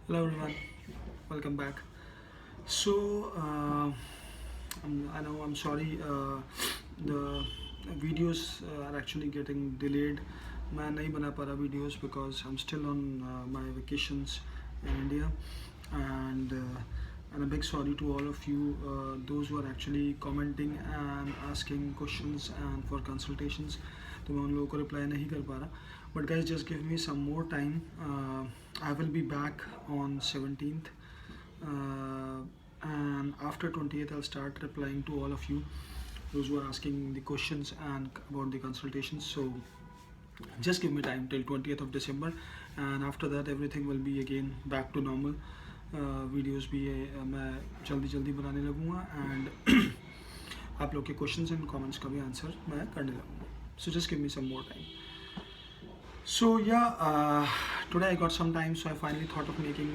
Hello everyone, welcome back. So, I know I'm sorry, the videos are actually getting delayed. मैं नहीं बना पा रहा videos because I'm still on my vacations in India, and a big sorry to all of you, those who are actually commenting and asking questions and for consultations. तो मैं उन लोगों को reply नहीं कर पा रहा. But guys, just give me some more time. I will be back on 17th, and after 20th I'll start replying to all of you, those who are asking the questions and about the consultations. So just give me time till 20th of December, and after that everything will be again back to normal. Videos भी मैं जल्दी जल्दी बनाने लगूँगा, and आप लोग के questions and comments का भी आंसर मैं करने लगूँगा. So just give me some more time. So yeah, today I got some time, so I finally thought of making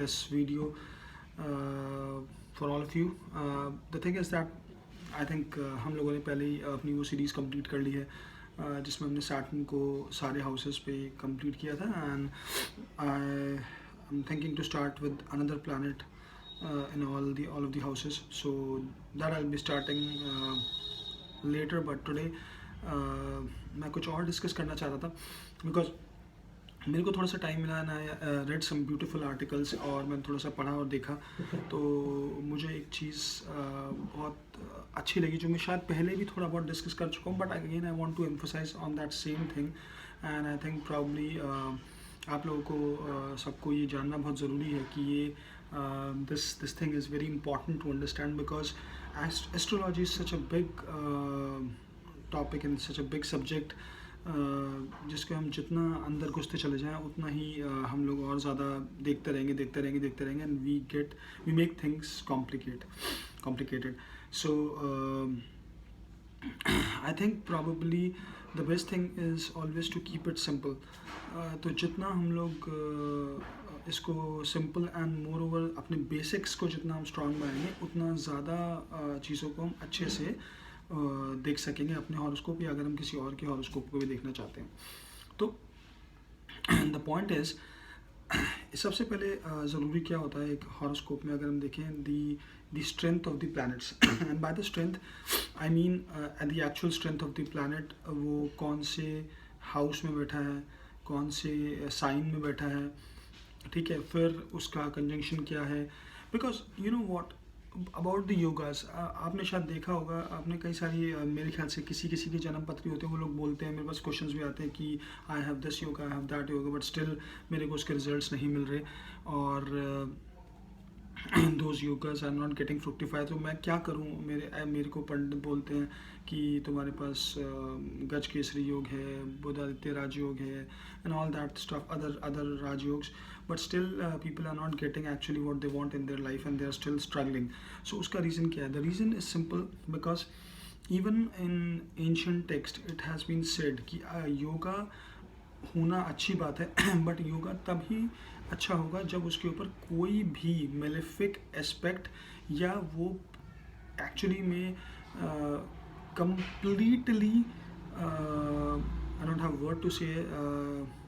this video for all of you. The thing is that I think हम लोगों ने पहले ही अपनी वो series complete कर ली है, जिसमें हमने सैटर्न को सारे हाउसेस पे कंप्लीट किया था, and I am thinking to start with another planet in all of the houses. So that I'll be starting later, but today मैं कुछ और डिस्कस करना चाह रहा था, बिकॉज मेरे को थोड़ा सा टाइम मिला, ना रेड सम ब्यूटीफुल आर्टिकल्स, और मैंने थोड़ा सा पढ़ा और देखा, तो मुझे एक चीज़ बहुत अच्छी लगी जो मैं शायद पहले भी थोड़ा बहुत डिस्कस कर चुका हूँ, but again I want to emphasise on that same thing, and I think probably आप लोगों को सबको ये जानना बहुत ज़रूरी है कि ये this thing is very important to understand, because astrology is such a big topic and such a big subject, जिसके हम जितना अंदर घुसते चले जाएं उतना ही हम लोग और ज़्यादा देखते रहेंगे, and we make things complicated. So I think probably the best thing is always to keep it simple. तो जितना हम लोग इसको सिंपल एंड मोर ओवर अपने बेसिक्स को जितना हम स्ट्रांग बनाएंगे, उतना ज़्यादा चीज़ों को हम अच्छे से देख सकेंगे अपने हॉरोस्कोप, या अगर हम किसी और के हॉरोस्कोप को भी देखना चाहते हैं. तो द पॉइंट इज़, सबसे पहले ज़रूरी क्या होता है एक हॉरोस्कोप में, अगर हम देखें the strength of the planets, and by the strength I mean the actual strength of the planet, वो कौन से हाउस में बैठा है, कौन से साइन में बैठा है, ठीक है, फिर उसका कंजंक्शन क्या है. Because you know what about the yogas, आपने शायद देखा होगा, आपने कई सारी मेरे ख्याल से किसी किसी के जन्म पत्री होते हैं, वो लोग बोलते हैं, मेरे पास क्वेश्चंस भी आते हैं कि I have this yoga, I have that yoga, but still मेरे को उसके रिजल्ट्स नहीं मिल रहे, और those yogas are not getting fructify. तो मैं क्या करूँ, मेरे को पंडित बोलते हैं कि तुम्हारे पास गज केसरी योग है, बुधादित्य राजयोग है, and all that stuff, other Rajyogas, but still people are not getting actually what they want in their life, and they are still struggling. So उसका रीज़न क्या है? The reason is simple, because even in ancient text it has been said कि योगा होना अच्छी बात है but yoga तब ही अच्छा होगा जब उसके ऊपर कोई भी मेलेफिक एस्पेक्ट, या वो एक्चुअली में completely I don't have word to say,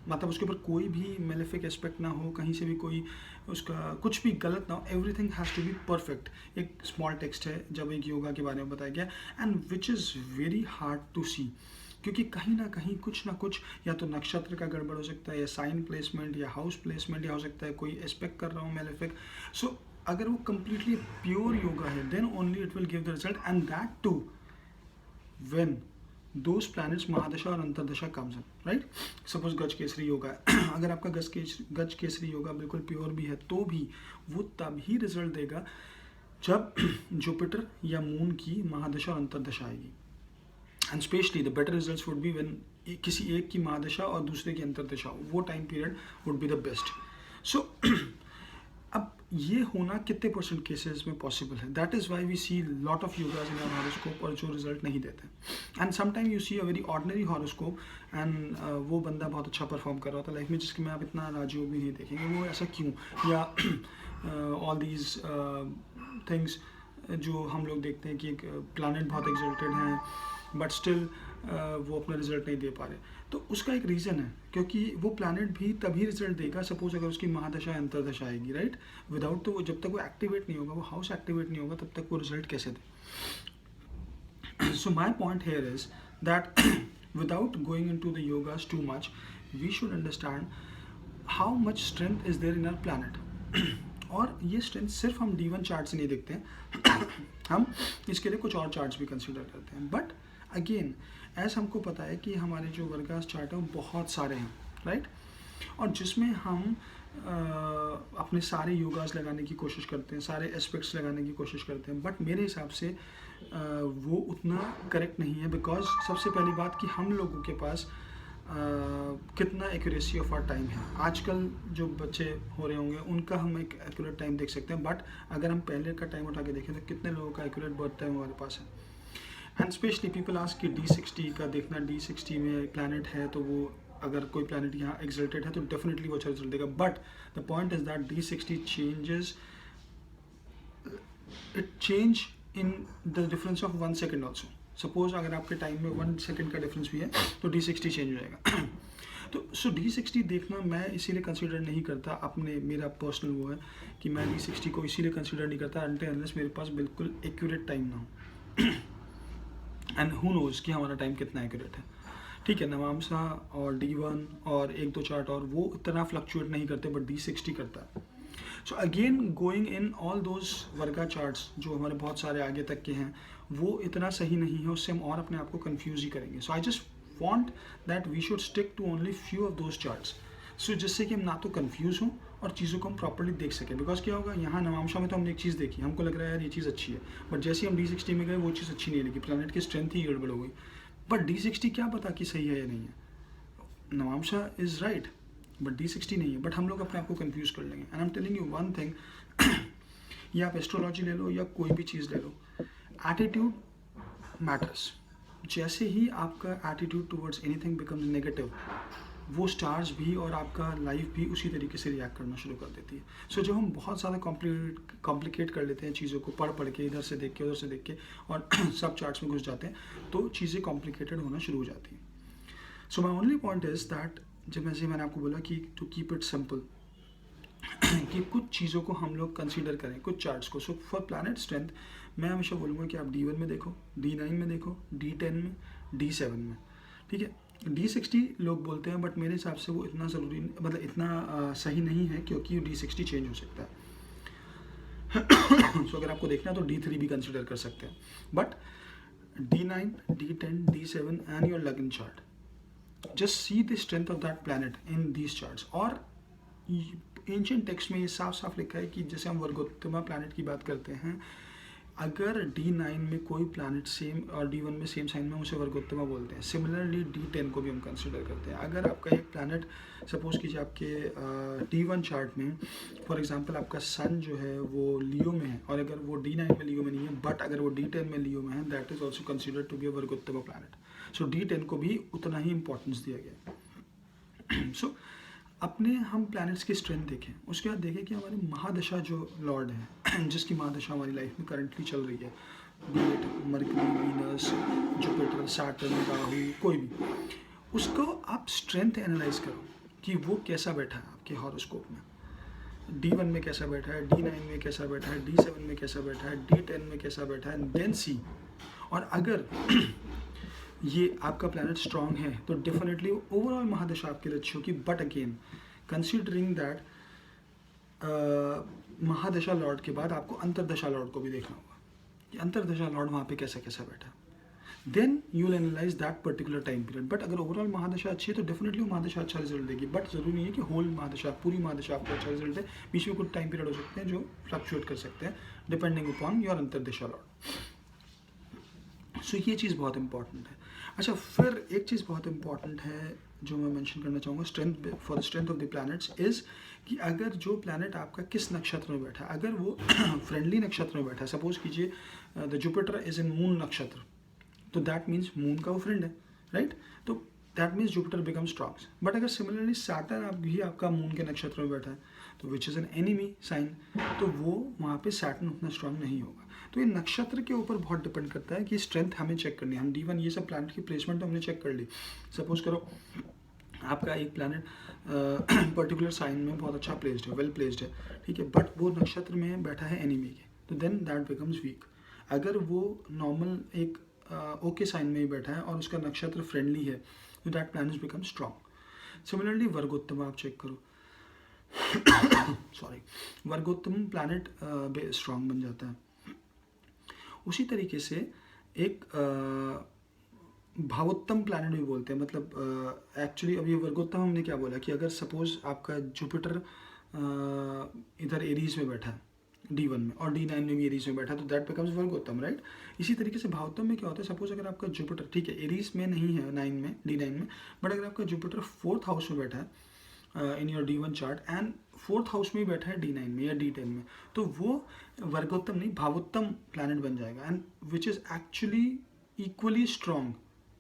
मतलब उसके ऊपर कोई भी मेलेफिक एस्पेक्ट ना हो, कहीं से भी कोई उसका कुछ भी गलत ना हो, everything has to be perfect. एक स्मॉल टेक्स्ट है जब एक योगा के बारे में बताया गया, and which is very hard to see, क्योंकि कहीं ना कहीं कुछ ना कुछ, या तो नक्षत्र का गड़बड़ हो सकता है, या साइन प्लेसमेंट, या हाउस प्लेसमेंट, या हो सकता है कोई एस्पेक्ट कर रहा हूँ मेलेफिक. सो अगर वो कम्प्लीटली प्योर योगा है, then only it will give the result, and that too when those planets mahadasha और antardasha comes in, right. Suppose Gaj Kesari yoga है अगर आपका गज केसरी योगा बिल्कुल प्योर भी है, तो भी वो तब ही रिजल्ट देगा जब जुपिटर या मून की महादशा और अंतरदशा आएगी. And specially the better results would be when किसी एक की महादशा और दूसरे की अंतरदशा, वो time period would be the best. So अब ये होना कितने परसेंट केसेस में पॉसिबल है, that is why we see lot of yogas in our horoscope, और जो रिजल्ट नहीं देते. And sometime you see a very ordinary horoscope, and वो बंदा बहुत अच्छा परफॉर्म कर रहा होता है लाइफ में, जिसके में आप इतना राजयोग भी नहीं देखेंगे, वो ऐसा क्यों, या ऑल दीज थिंग्स जो हम लोग देखते हैं कि एक प्लानट बहुत एक्सल्टेड हैं, बट स्टिल वो अपना रिजल्ट नहीं दे पा रहे, तो उसका एक रीज़न है, क्योंकि वो प्लैनेट भी तभी रिजल्ट देगा सपोज अगर उसकी महादशा अंतरदशा आएगी, राइट। विदाउट, तो वो जब तक वो एक्टिवेट नहीं होगा, वो हाउस एक्टिवेट नहीं होगा, तब तक वो रिजल्ट कैसे दे। So my point here is that without going into the yogas too much, we should understand how much strength is there in our planet. और ये स्ट्रेंथ सिर्फ हम D1 चार्ट से नहीं देखते हैं, हम इसके लिए कुछ और चार्ट्स भी कंसिडर करते हैं। बट अगेन एज हमको पता है कि हमारे जो वर्गास चार्ट है वो बहुत सारे हैं, राइट, और जिसमें हम अपने सारे योगास लगाने की कोशिश करते हैं, सारे एस्पेक्ट्स लगाने की कोशिश करते हैं, बट मेरे हिसाब से वो उतना करेक्ट नहीं है। बिकॉज सबसे पहली बात कि हम लोगों के पास कितना एक्यूरेसी ऑफ आवर टाइम है। आजकल जो बच्चे हो रहे होंगे उनका हम एक एक्यूरेट टाइम देख सकते हैं, बट अगर हम पहले का टाइम उठा के देखें तो कितने लोगों का एक्यूरेट बर्थ टाइम हमारे पास है। एंड स्पेशली पीपल आस्क कि D60 का देखना, D60 में प्लैनेट है तो वो अगर कोई प्लैनेट यहाँ एक्सल्टेड है तो डेफिनेटली वो अच्छा रिजल्ट देगा। But the point is that D60 changes, it change in the difference of 1 second also. Suppose अगर आपके टाइम में 1 सेकेंड का डिफरेंस भी है तो D60 चेंज हो जाएगा। तो सो D60 देखना मैं इसीलिए कंसीडर नहीं करता, अपने मेरा पर्सनल वो है कि मैं D60 को इसीलिए कंसीडर नहीं करता अनटिल अनलेस मेरे पास बिल्कुल एक्यूरेट टाइम ना हो। एंड हु नोज कि हमारा टाइम कितना एक्यूरेट है। ठीक है, नवामसा और D1 और एक दो चार्ट और वो इतना फ्लक्चुएट नहीं करते, बट D60 करता है। So again going in all those वर्गा चार्ट्स जो हमारे बहुत सारे आगे तक के हैं, वो इतना सही नहीं है, उससे हम और अपने आप को कन्फ्यूज ही करेंगे। So I just want that we should stick to only few of those charts, so जिससे कि हम ना तो कन्फ्यूज हों और चीज़ों को हम प्रॉपर्ली देख सकें। बिकॉज क्या होगा, यहाँ नवामशा में तो हमने एक चीज़ देखी, हमको लग रहा है यार ये चीज़ अच्छी है, बट जैसे हम D60 में गए वो चीज़ अच्छी नहीं लगी, प्लैनेट की स्ट्रेंथ ही गड़बड़ हो गई। बट D60 क्या पता कि सही है या नहीं है। Navamsa is right but D60 नहीं है, बट हम लोग अपने आप को कंफ्यूज कर लेंगे। And I am telling you one thing, या आप एस्ट्रोलॉजी ले लो या कोई भी चीज़ ले लो, एटीट्यूड मैटर्स। जैसे ही आपका attitude towards anything becomes negative, वो स्टार्स भी और आपका लाइफ भी उसी तरीके से रिएक्ट करना शुरू कर देती है। सो जब हम बहुत ज़्यादा कॉम्प्लिकेट कर लेते हैं चीज़ों को, पढ़ के, इधर से देख के उधर से देख के, और सब चार्ट्स में घुस जाते हैं, तो चीज़ें कॉम्प्लिकेटेड होना शुरू हो जाती हैं। So my only point is that, जब मैंने आपको बोला कि टू कीप इट सिंपल, कि कुछ चीज़ों को हम लोग कंसीडर करें, कुछ चार्ट्स को। सो फॉर प्लैनेट स्ट्रेंथ मैं हमेशा बोलूँगा कि आप D1 में देखो, D9 में देखो, D10 में, D7 में, ठीक है। D60 लोग बोलते हैं, बट मेरे हिसाब से वो इतना ज़रूरी, मतलब इतना सही नहीं है, क्योंकि D60 चेंज हो सकता है। सो अगर आपको देखना है तो D3 भी कंसिडर कर सकते हैं, but D9, D10, D7 and your लगन chart, just see the strength of that planet in these charts। और एंशिएंट टेक्स्ट में ये साफ साफ लिखा है कि जैसे हम वर्गोत्तमा प्लैनेट की बात करते हैं, अगर D9 में कोई प्लैनेट सेम और D1 में सेम साइन में, उसे वर्गोत्तमा बोलते हैं। सिमिलरली D10 को भी हम कंसिडर करते हैं। अगर आपका एक प्लैनेट सपोज कीजिए आपके D1 चार्ट में, फॉर एग्जांपल आपका सन जो है वो लियो में है, और अगर वो D9 में लियो में नहीं है, बट अगर वो D10 में लियो में है, that is also considered to be a वर्गोत्तमा प्लैनेट। सो D10 को भी उतना ही इंपॉर्टेंस दिया गया। सो अपने हम प्लैनेट्स की स्ट्रेंथ देखें, उसके बाद देखें कि हमारी महादशा जो लॉर्ड है, जिसकी महादशा हमारी लाइफ में करंटली चल रही है, be it Mercury, Venus, Jupiter, Saturn, Rahu, कोई भी, उसको आप स्ट्रेंथ एनालाइज करो कि वो कैसा बैठा है आपके हॉरोस्कोप में। D1 में कैसा बैठा है, D9 में कैसा बैठा है, D7 में कैसा बैठा है, D10 में कैसा बैठा है, देन सी। और अगर ये आपका प्लैनेट स्ट्रांग है तो डेफिनेटली ओवरऑल महादशा आपके लिए अच्छी होगी। बट अगेन कंसीडरिंग दैट महादशा लॉर्ड के बाद आपको अंतरदशा लॉर्ड को भी देखना होगा कि अंतरदशा लॉर्ड वहाँ पे कैसा कैसा बैठा है। Then you will analyse that particular time period. But अगर ओवरऑल महादशा अच्छी है तो डेफिनेटली वो महादशा अच्छा रिजल्ट देगी। बट जरूरी नहीं है कि होल महादशा, पूरी महादशा आपको अच्छा रिजल्ट दे। बीच में कुछ टाइम पीरियड हो सकते हैं जो फ्लक्चुएट कर सकते हैं डिपेंडिंग अपॉन योर अंतरदशा लॉर्ड। सो ये चीज़ बहुत इंपॉर्टेंट है। अच्छा, फिर एक चीज़ बहुत इंपॉर्टेंट है जो मैं मेंशन करना चाहूँगा strength for the strength of the planets is कि अगर जो प्लैनेट आपका किस नक्षत्र में बैठा है, अगर वो फ्रेंडली नक्षत्र में बैठा है, सपोज कीजिए the Jupiter is in moon नक्षत्र, तो दैट मीन्स मून का वो फ्रेंड है, राइट। तो that means Jupiter become strong. But अगर सिमिलरली सैटर्न आप भी आपका मून के नक्षत्र में बैठा है, तो which is an enemy sign, तो वो वहाँ पे सैटर्न उतना स्ट्रांग नहीं होगा। तो ये नक्षत्र के ऊपर बहुत डिपेंड करता है कि स्ट्रेंथ हमें चेक करनी है। हम D1 ये सब प्लैनेट की प्लेसमेंट तो हमने चेक कर ली। सपोज करो आपका एक प्लैनेट पर्टिकुलर साइन में बहुत अच्छा प्लेस्ड है, वेल प्लेस्ड है, ठीक है, बट वो नक्षत्र में बैठा है एनिमी के, तो देन दैट बिकम्स वीक। अगर वो नॉर्मल एक ओके साइन में ही बैठा है और उसका नक्षत्र फ्रेंडली है, तो that planet become strong. Similarly वर्गोत्तम आप चेक करो सॉरी, वर्गोत्तम प्लैनेट स्ट्रॉन्ग बन जाता है। उसी तरीके से एक भावोत्तम प्लैनेट भी बोलते हैं, मतलब एक्चुअली अब ये वर्गोत्तम हमने क्या बोला कि अगर सपोज आपका जुपिटर इधर एरीज में बैठा है D1 में और D9 में भी एरीज में बैठा है, तो दैट बिकम्स वर्गोत्तम, राइट। इसी तरीके से भावोत्तम में क्या होता है, सपोज अगर आपका जुपिटर, ठीक है, एरीज में नहीं है 9 में, D9 में, बट अगर आपका जुपिटर 4th हाउस में बैठा है in your D1 chart and 4th house में ही बैठा है D9 में या D10 में, तो वो वर्गोत्तम नहीं भावोत्तम प्लैनेट बन जाएगा, and which is actually equally strong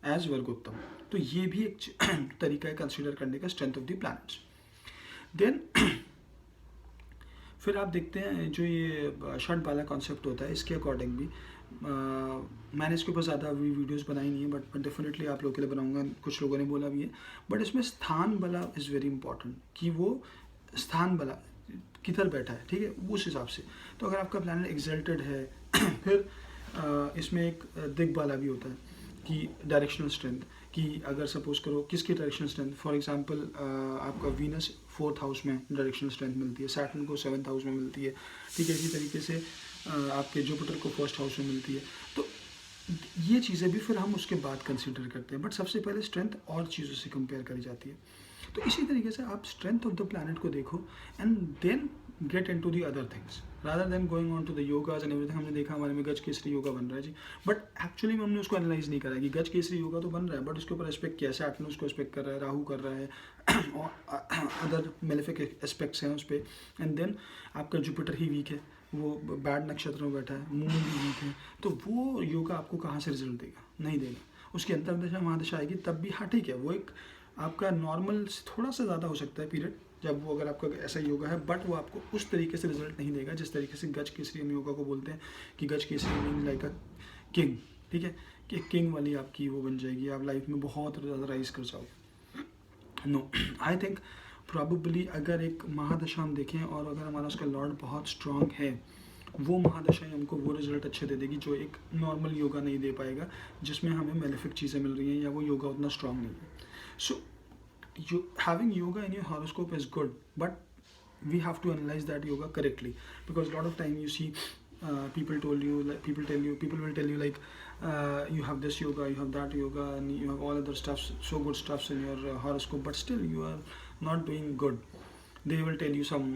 as वर्गोत्तम। तो ये भी एक तरीका है कंसिडर करने का strength of the planets. Then फिर आप देखते हैं जो ये षड वाला कॉन्सेप्ट होता है, इसके अकॉर्डिंग भी मैंने इसके ऊपर ज़्यादा अभी वीडियोस बनाई नहीं है, बट मैं डेफिनेटली आप लोगों के लिए बनाऊंगा, कुछ लोगों ने बोला भी है। बट इसमें स्थान बला इज़ वेरी इंपॉर्टेंट, कि वो स्थान बला किधर बैठा है, ठीक है, उस हिसाब से। तो अगर आपका प्लैनेट एक्सल्टेड है फिर इसमें एक दिग्बाला भी होता है कि डायरेक्शनल स्ट्रेंथ, कि अगर सपोज करो किसकी डायरेक्शनल स्ट्रेंथ, फॉर एग्जांपल आपका वीनस 4th हाउस में डायरेक्शनल स्ट्रेंथ मिलती है, सैटर्न को 7th हाउस में मिलती है, ठीक है, इसी तरीके से आपके जुपिटर को 1st हाउस में मिलती है। तो ये चीज़ें भी फिर हम उसके बाद कंसिडर करते हैं, बट सबसे पहले स्ट्रेंथ और चीज़ों से कंपेयर करी जाती है। तो इसी तरीके से आप स्ट्रेंथ ऑफ द प्लैनेट को देखो and then get into the other things rather than going on to the yogas and everything. हमने देखा हमारे में गज केसरी योगा बन रहा है जी, बट एक्चुअली में हमने उसको एनालाइज नहीं करा कि गज केसरी योगा तो बन रहा है, बट उसके ऊपर एस्पेक्ट क्या है, सैटर्न उसको एस्पेक्ट कर रहा है, राहु कर रहा है और अदर मेलेफिक एस्पेक्ट्स हैं उस पर, एंड देन आपका जुपिटर ही वीक है, वो बैड नक्षत्र में बैठा है, मून भी वीक है, तो वो योगा आपको कहाँ से रिजल्ट देगा, नहीं देगा। उसकी अंतर्दशा महादशा आएगी तब भी, हाँ ठीक है, वो एक आपका नॉर्मल से थोड़ा सा ज़्यादा हो सकता है पीरियड जब वो अगर आपका ऐसा योगा है, बट वो आपको उस तरीके से रिजल्ट नहीं देगा जिस तरीके से गज केसरी हम योगा को बोलते हैं कि गज Kesari mean like a king, ठीक है, कि किंग वाली आपकी वो बन जाएगी, आप लाइफ में बहुत ज़्यादा राइज कर जाओगे। नो, आई थिंक प्रॉबेबली अगर एक महादशा हम देखें और अगर हमारा उसका लॉर्ड बहुत स्ट्रांग है, वो महादशा हमको वो रिजल्ट अच्छे दे देगी जो एक नॉर्मल योगा नहीं दे पाएगा, जिसमें हमें मेलेफिक चीज़ें मिल रही हैं या वो योगा उतना स्ट्रांग नहीं है। सो having yoga in your horoscope is good, but we have to analyze that yoga correctly, because a lot of time you see people will tell you like you have this yoga, you have that yoga, and you have all other stuffs, so good stuffs in your horoscope, but still you are not doing good. They will tell you some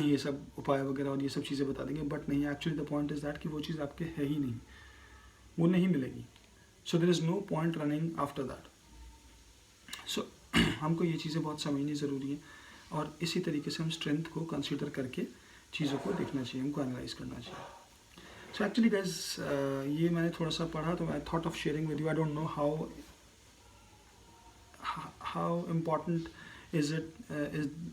ये सब उपाय वगैरह और ये सब चीज़ें बता देंगे, बट नहीं, actually the point is that कि वो चीज़ आपके है ही नहीं, वो नहीं मिलेगी। So there is no point running after that. So हमको ये चीज़ें बहुत समझनी ज़रूरी है, और इसी तरीके से हम स्ट्रेंथ को कंसीडर करके चीज़ों को देखना चाहिए, हमको एनालाइज करना चाहिए। सो एक्चुअली गाइज ये मैंने थोड़ा सा पढ़ा, तो I thought of sharing with you. I don't know how important is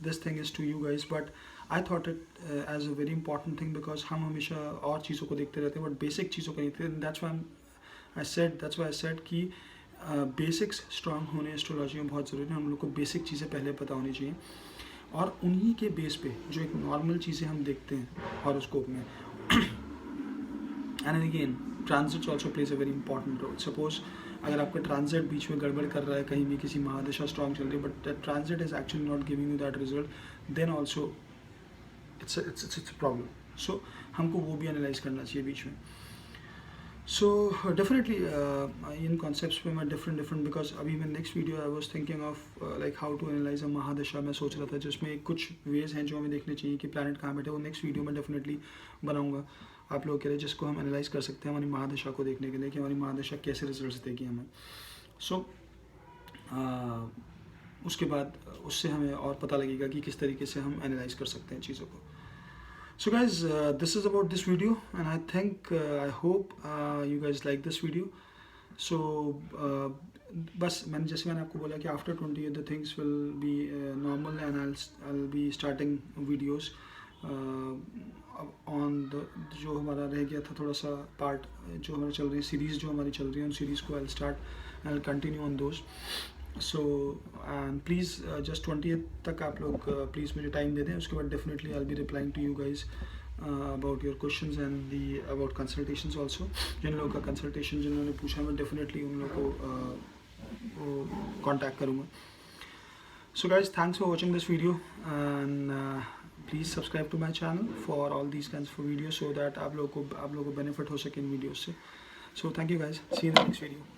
this thing is to you guys, but I thought it as a very important thing, because हम हमेशा और चीज़ों को देखते रहते हैं बट बेसिक चीज़ों को नहीं देखते। that's why I said कि बेसिक्स स्ट्रांग होने एस्ट्रोलॉजी में बहुत ज़रूरी है। हम लोग को बेसिक चीज़ें पहले पता होनी चाहिए, और उन्हीं के बेस पे जो एक नॉर्मल चीज़ें हम देखते हैं हॉरोस्कोप में। And again transits also plays a very important role. Suppose अगर आपका ट्रांजिट बीच में गड़बड़ कर रहा है, कहीं भी किसी महादशा स्ट्रांग चल रही है, but that transit is actually not giving you that result, then also it's problem. So हमको वो भी एनालाइज करना चाहिए बीच में। सो डेफिनेटली इन कॉन्सेप्ट्स पे मैं डिफरेंट बिकॉज अभी मैं next video I was thinking of like how to analyse a महादशा। मैं सोच रहा था जिसमें कुछ वेज हैं जो हमें देखने चाहिए कि प्लैनेट कहाँ बैठे, वो नेक्स्ट वीडियो में डेफिनेटली बनाऊंगा आप लोगों के लिए, जिसको हम एनालाइज कर सकते हैं हमारी महादशा को देखने के लिए कि हमारी महादशा कैसे रिजल्ट्स देगी हमें। सो उसके बाद उससे हमें और पता लगेगा कि किस तरीके से हम एनालाइज कर सकते हैं चीज़ों को। So guys, this is about this video, and I think I hope you guys like this video. So बस मैंने आपको बोला कि after 20th the things will be normal, and I'll be starting videos on on the जो हमारा रह गया था थोड़ा सा पार्ट जो हमारा चल रही है सीरीज़ जो हमारी चल रही है उन सीरीज़ को I start I continue on those. So and please just 20th तक आप लोग प्लीज़ मुझे टाइम दे दें. उसके बाद definitely I will be replying to you guys about your questions and the about consultations also. जिन लोगों का कंसल्टेशन जिन्होंने पूछा मैं डेफिनेटली उन लोगों को कॉन्टैक्ट करूँगा. So guys, thanks for watching this video, and please subscribe to my channel for all these kinds of videos so that आप लोगों को benefit हो सके इन videos से. So thank you guys. See you in the next video.